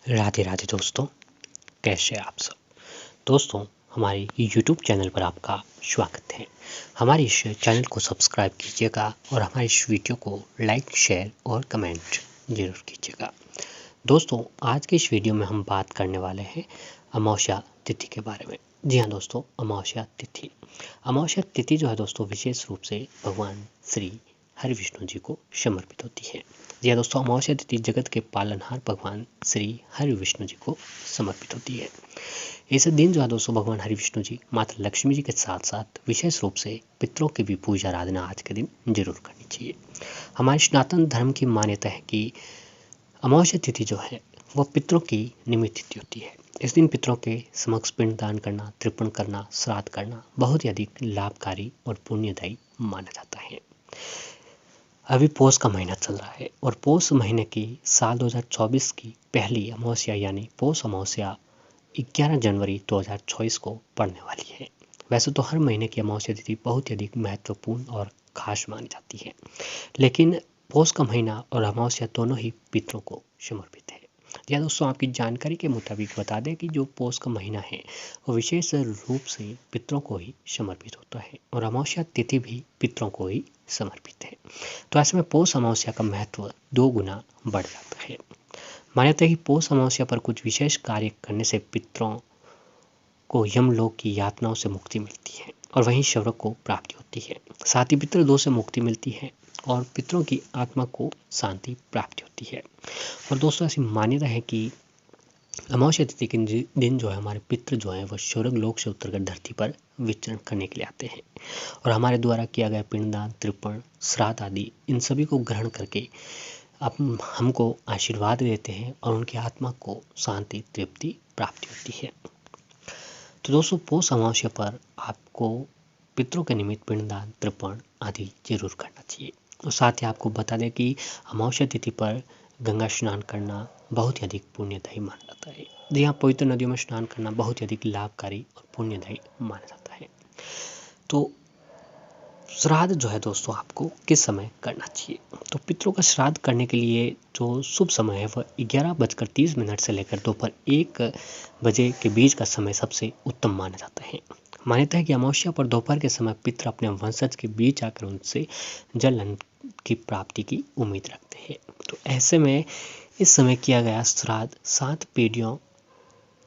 राधे राधे दोस्तों, कैसे हैं आप सब। दोस्तों, हमारे YouTube चैनल पर आपका स्वागत है। हमारे इस चैनल को सब्सक्राइब कीजिएगा और हमारे इस वीडियो को लाइक, शेयर और कमेंट जरूर कीजिएगा। दोस्तों, आज के इस वीडियो में हम बात करने वाले हैं अमावस्या तिथि के बारे में। जी हाँ दोस्तों, अमावस्या तिथि। अमावस्या तिथि जो है दोस्तों, विशेष रूप से भगवान श्री हरि विष्णु जी को समर्पित होती है। जी हाँ दोस्तों, अमावस्या तिथि जगत के पालनहार भगवान श्री हरि विष्णु जी को समर्पित होती है। इस दिन जो है दोस्तों, भगवान हरि विष्णु जी माता लक्ष्मी जी के साथ साथ विशेष रूप से पितरों की भी पूजा आराधना आज के दिन जरूर करनी चाहिए। हमारे सनातन धर्म की मान्यता है कि अमावस्या तिथि जो है वह पितरों की निमित्त तिथि होती है। इस दिन पितरों के समक्ष पिंडदान करना, तर्पण करना, श्राद्ध करना बहुत ही अधिक लाभकारी और पुण्यदायी माना जाता है। अभी पौष का महीना चल रहा है और पौष महीने की साल 2024 की पहली अमावस्या यानी पौष अमावस्या 11 जनवरी 2024 को पड़ने वाली है। वैसे तो हर महीने की अमावस्या तिथि बहुत ही अधिक महत्वपूर्ण और खास मानी जाती है, लेकिन पौष का महीना और अमावस्या दोनों ही पितरों को समर्पित है। या दोस्तों, आपकी जानकारी के मुताबिक बता दें कि जो पौष का महीना है वो विशेष रूप से पितरों को ही समर्पित होता है और अमावस्या तिथि भी पितरों को ही समर्पित है। तो ऐसे में पौष अमावस्या का महत्व 2 गुना बढ़ जाता है। मान्यता है कि पौष अमावस्या पर कुछ विशेष कार्य करने से पितरों को यमलोक की यातनाओं से मुक्ति मिलती है और वहीं स्वर्ग को प्राप्ति होती है। साथ ही पितृ दोष से मुक्ति मिलती है और पितरों की आत्मा को शांति प्राप्ति होती है। और दोस्तों, ऐसी मान्यता है कि अमावस्या तिथि के दिन जो है हमारे पितृ जो है वह स्वर्ग लोक से उतरकर धरती पर विचरण करने के लिए आते हैं और हमारे द्वारा किया गया पिंडदान, तर्पण, श्राद्ध आदि इन सभी को ग्रहण करके हमको आशीर्वाद देते हैं और उनकी आत्मा को शांति, तृप्ति प्राप्ति होती है। तो दोस्तों, पौष अमावस्या पर आपको पितरों के निमित्त पिंडदान, तर्पण आदि जरूर करना चाहिए। और साथ ही आपको बता दें कि अमावस्या तिथि पर गंगा स्नान करना बहुत ही अधिक पुण्यदायी माना जाता है। जी हाँ, पवित्र नदियों में स्नान करना बहुत ही अधिक लाभकारी और पुण्यदायी माना जाता है। तो श्राद्ध जो है दोस्तों, आपको किस समय करना चाहिए? तो पितरों का श्राद्ध करने के लिए जो शुभ समय है वह 11:30 से लेकर दोपहर 1 बजे के बीच का समय सबसे उत्तम माना जाता है। मान्यता है कि अमावस्या पर दोपहर के समय पितर अपने वंशज के बीच आकर उनसे जल अन्न की प्राप्ति की उम्मीद रखते हैं। तो ऐसे में इस समय किया गया श्राद्ध 7 पीढ़ियों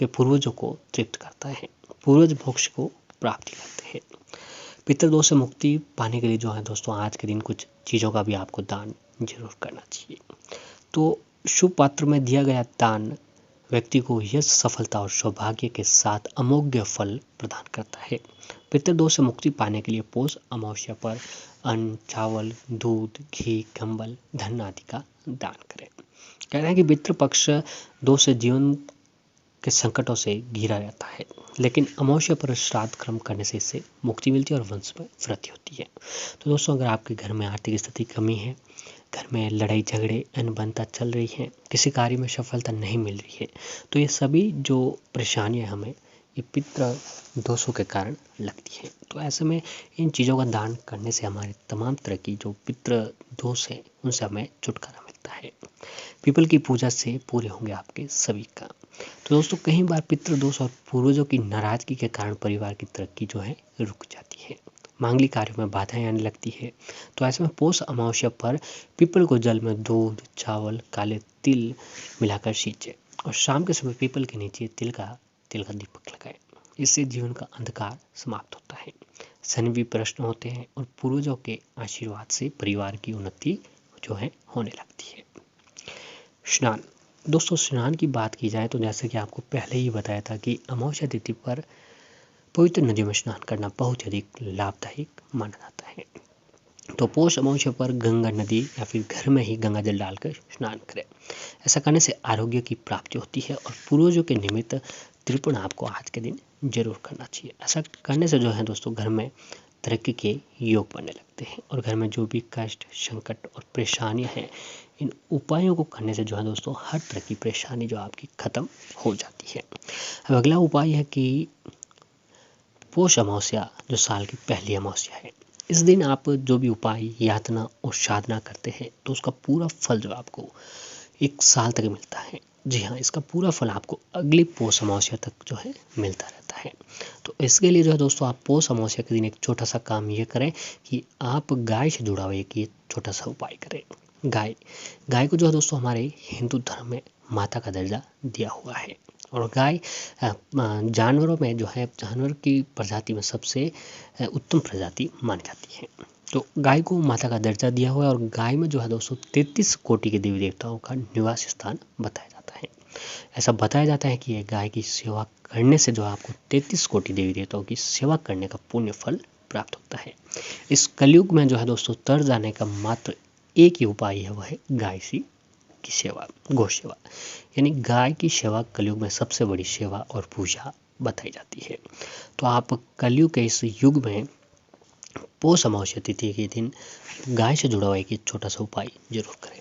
के पूर्वजों को तृप्त करता है, पूर्वज मोक्ष को प्राप्ति करते हैं। पितृदोष से मुक्ति पाने के लिए जो है दोस्तों, आज के दिन कुछ चीज़ों का भी आपको दान जरूर करना चाहिए। तो शुभ पात्र में दिया गया दान व्यक्ति को यश, सफलता और सौभाग्य के साथ अमोघ फल प्रदान करता है। पितृदोष से मुक्ति पाने के लिए पौष अमावस्या पर अन्न, चावल, दूध, घी, कंबल, धन आदि का दान करें। कहते हैं कि पितृपक्ष दोष से जीवन के संकटों से घिरा रहता है, लेकिन अमावस्या पर श्राद्ध कर्म करने से इससे मुक्ति मिलती है और वंश में वृद्धि होती है। तो दोस्तों, अगर आपके घर में आर्थिक स्थिति कमी है, घर में लड़ाई झगड़े अनबनता चल रही है, किसी कार्य में सफलता नहीं मिल रही है, तो ये सभी जो परेशानियां हमें ये पितृ दोषों के कारण लगती है। तो ऐसे में इन चीज़ों का दान करने से हमारे तमाम तरह की जो पितृ दोष है उनसे हमें छुटकारा मिलता है। पीपल की पूजा से पूरे होंगे आपके सभी काम। तो दोस्तों, कई बार पितृदोष और पूर्वजों की नाराजगी के कारण परिवार की तरक्की जो है रुक जाती है, मांगलिक कार्यों में बाधाएं आने लगती है। तो ऐसे में पौष अमावस्या पर पीपल को जल में दूध, चावल, काले तिल मिलाकर सींचे और शाम के समय पीपल के नीचे तिल का दीपक लगाएं। इससे जीवन का अंधकार समाप्त होता है, शनि भी प्रश्न होते हैं और पूर्वजों के आशीर्वाद से परिवार की उन्नति जो है होने लगती है। स्नान। दोस्तों, स्नान की बात की जाए तो जैसे कि आपको पहले ही बताया था कि अमावस्या तिथि पर पवित्र नदियों में स्नान करना बहुत ही अधिक लाभदायक माना जाता है। तो पौष अमावस्या पर गंगा नदी या फिर घर में ही गंगा जल डालकर स्नान करें। ऐसा करने से आरोग्य की प्राप्ति होती है और पूर्वजों के निमित्त तर्पण आपको आज के दिन जरूर करना चाहिए। ऐसा करने से जो है दोस्तों, घर में तरक्की के योग बनने लगते हैं और घर में जो भी कष्ट, संकट और परेशानियां हैं, इन उपायों को करने से जो है दोस्तों, हर तरह की परेशानी जो आपकी खत्म हो जाती है। अब अगला उपाय है कि पौष अमावस्या जो साल की पहली अमावस्या है, इस दिन आप जो भी उपाय, यातना और साधना करते हैं तो उसका पूरा फल जो आपको 1 साल तक मिलता है। जी हाँ, इसका पूरा फल आपको अगली पौष अमावस्या तक जो है मिलता रहता है। तो इसके लिए जो है दोस्तों, आप पौष अमावस्या के दिन एक छोटा सा काम ये करें कि आप गाय से जुड़ा हुआ एक ये छोटा सा उपाय करें। गाय को जो है दोस्तों, हमारे हिंदू धर्म में माता का दर्जा दिया हुआ है, और गाय जानवरों में जो है, जानवर की प्रजाति में सबसे उत्तम प्रजाति मानी जाती है। तो गाय को माता का दर्जा दिया हुआ है, और गाय में जो है दोस्तों 33 कोटि के देवी देवताओं का निवास स्थान बताया जाता है। ऐसा बताया जाता है कि ये गाय की सेवा करने से जो आपको 33 कोटि देवी देवताओं की सेवा करने का पुण्य फल प्राप्त होता है। इस कलयुग में जो है दोस्तों, तर जाने का मात्र एक ही उपाय है, वह है गाय की सेवा, गौ सेवा। यानी गाय की सेवा कलयुग में सबसे बड़ी सेवा और पूजा बताई जाती है। तो आप कलयुग के इस युग में पौष अमावस्या तिथि के दिन गाय से जुड़ा हुआ एक छोटा सा उपाय जरूर करें।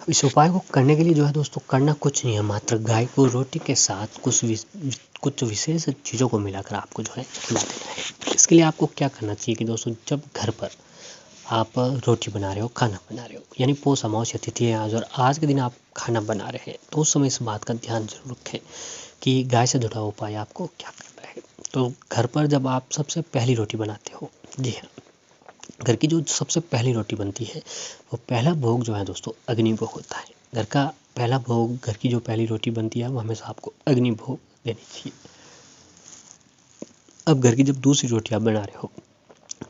इस उपाय को करने के लिए जो है दोस्तों, करना कुछ नहीं है, मात्र गाय को रोटी के साथ कुछ विशेष चीज़ों को मिलाकर आपको जो है खिला देना है। इसके लिए आपको क्या करना चाहिए कि दोस्तों, जब घर पर आप रोटी बना रहे हो, खाना बना रहे हो, यानी पौष अमावस्या तिथि है आज और आज के दिन आप खाना बना रहे हैं, तो उस समय इस बात का ध्यान जरूर रखें कि गाय से जुड़ा उपाय आपको क्या करना है। तो घर पर जब आप सबसे पहली रोटी बनाते हो, जी हाँ, घर की जो सबसे पहली रोटी बनती है, वो पहला भोग जो है दोस्तों अग्नि भोग होता है। घर का पहला भोग, घर की जो पहली रोटी बनती है, वो हमेशा आपको अग्नि भोग देनी चाहिए। अब घर की जब दूसरी रोटी आप बना रहे हो,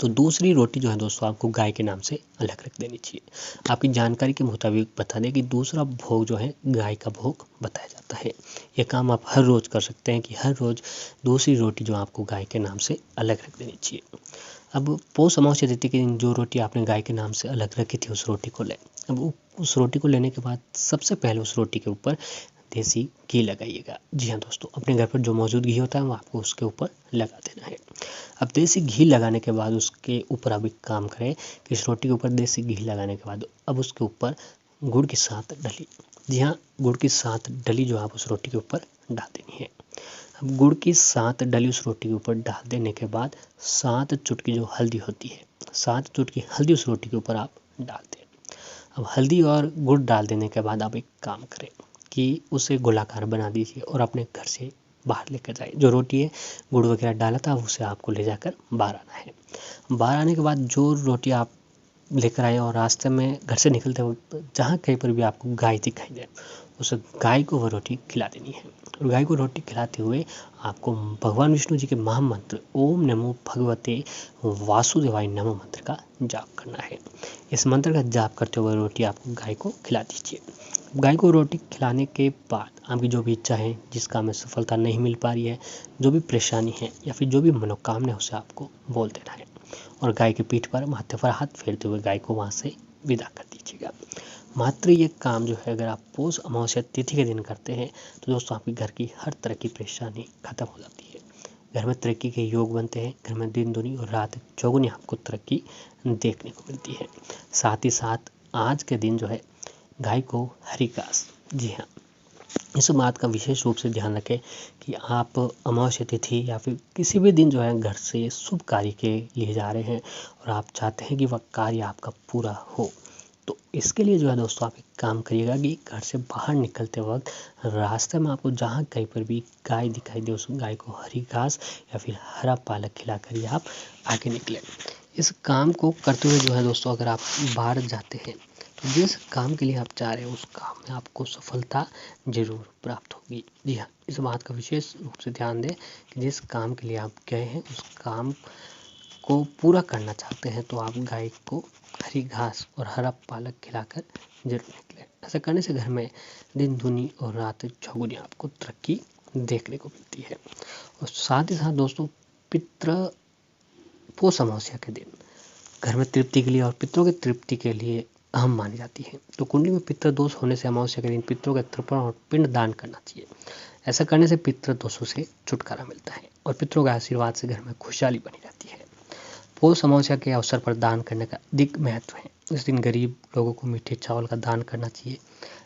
तो दूसरी रोटी जो है दोस्तों, आपको गाय के नाम से अलग रख देनी चाहिए। आपकी जानकारी के मुताबिक बता दें कि दूसरा भोग जो है गाय का भोग बताया जाता है। यह काम आप हर रोज़ कर सकते हैं कि हर रोज़ दूसरी रोटी जो आपको गाय के नाम से अलग रख देनी चाहिए। अब पौष अमावस्या तिथि के दिन जो रोटी आपने गाय के नाम से अलग रखी थी, उस रोटी को लें। अब उस रोटी को लेने के बाद सबसे पहले उस रोटी के ऊपर देसी घी लगाइएगा। जी हाँ दोस्तों, अपने घर पर जो मौजूद घी होता है वो आपको उसके ऊपर लगा देना है। अब देसी घी लगाने के बाद उसके ऊपर आप एक काम करें कि इस रोटी के ऊपर देसी घी लगाने के बाद अब उसके ऊपर गुड़ की 7 डली, जी हाँ, गुड़ की 7 डली जो आप उस रोटी के ऊपर डाल देनी है। अब गुड़ की 7 डली उस रोटी के ऊपर डाल देने के बाद 7 चुटकी जो हल्दी होती है, 7 चुटकी हल्दी उस रोटी के ऊपर आप डाल दें। अब हल्दी और गुड़ डाल देने के बाद आप एक काम करें कि उसे गोलाकार बना दीजिए और अपने घर से बाहर लेकर जाए। जो रोटी है, गुड़ वगैरह डाला था, उसे आपको ले जाकर बाहर आना है। बाहर आने के बाद जो रोटी आप लेकर आए और रास्ते में घर से निकलते वक्त जहाँ कहीं पर भी आपको गाय दिखाई दे, उस गाय को वह रोटी खिला देनी है। और गाय को रोटी खिलाते हुए आपको भगवान विष्णु जी के महामंत्र ओम नमो भगवते वासुदेवाय नमो मंत्र का जाप करना है। इस मंत्र का जाप करते हुए रोटी आपको गाय को खिला दीजिए। गाय को रोटी खिलाने के बाद आपकी जो भी इच्छा है, जिस काम में सफलता नहीं मिल पा रही है, जो भी परेशानी है या फिर जो भी मनोकामना है, उसे आपको बोल देना है और गाय की पीठ पर, माथे पर हाथ फेरते हुए गाय को वहाँ से विदा कर दीजिएगा। मात्र ये काम जो है, अगर आप पौष अमावस्या तिथि के दिन करते हैं, तो दोस्तों आपकी घर की हर तरह की परेशानी खत्म हो जाती है। घर में तरक्की के योग बनते हैं, घर में दिन दुनी और रात चौगुनी आपको तरक्की देखने को मिलती है। साथ ही साथ आज के दिन जो है, गाय को हरी घास, जी हाँ, इस बात का विशेष रूप से ध्यान रखें कि आप अमावस्या तिथि या फिर किसी भी दिन जो है घर से शुभ कार्य के लिए जा रहे हैं और आप चाहते हैं कि वह कार्य आपका पूरा हो, तो इसके लिए जो है दोस्तों, आप एक काम करिएगा कि घर से बाहर निकलते वक्त रास्ते में आपको जहाँ कहीं पर भी गाय दिखाई दे, उस गाय को हरी घास या फिर हरा पालक खिलाकर ही आप आगे निकलें। इस काम को करते हुए जो है दोस्तों, अगर आप बाहर जाते हैं, तो जिस काम के लिए आप चाह रहे हैं, उस काम में आपको सफलता जरूर प्राप्त होगी। जी हाँ, इस बात का विशेष रूप से ध्यान दें कि जिस काम के लिए आप गए हैं, उस काम को पूरा करना चाहते हैं, तो आप गाय को हरी घास और हरा पालक खिलाकर जरूर निकलें। ऐसा करने से घर में दिन दूनी और रात चौगुनी आपको तरक्की देखने को मिलती है। और साथ ही साथ दोस्तों, पौष अमावस्या के दिन घर में तृप्ति के लिए और पितरों की तृप्ति के लिए अहम मानी जाती है। तो कुंडली में पितृ दोष होने से अमावस्या के दिन पितरों का तर्पण और पिंड दान करना चाहिए। ऐसा करने से पितृ दोषों से छुटकारा मिलता है और पितरों के आशीर्वाद से घर में खुशहाली बनी रहती है। पौष अमावस्या के अवसर पर दान करने का अधिक महत्व है। इस दिन गरीब लोगों को मीठे चावल का दान करना चाहिए।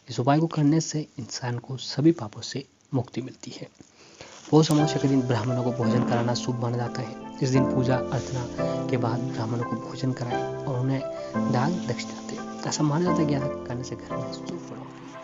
इस उपाय को करने से इंसान को सभी पापों से मुक्ति मिलती है। पौष अमावस्या के दिन ब्राह्मणों को भोजन कराना शुभ माना जाता है। इस दिन पूजा अर्चना के बाद ब्राह्मणों को भोजन कराएं और उन्हें दान दक्षिणा दें। ऐसा माना जाता है कि ऐसा करने से घर में सुख बढ़ होगी।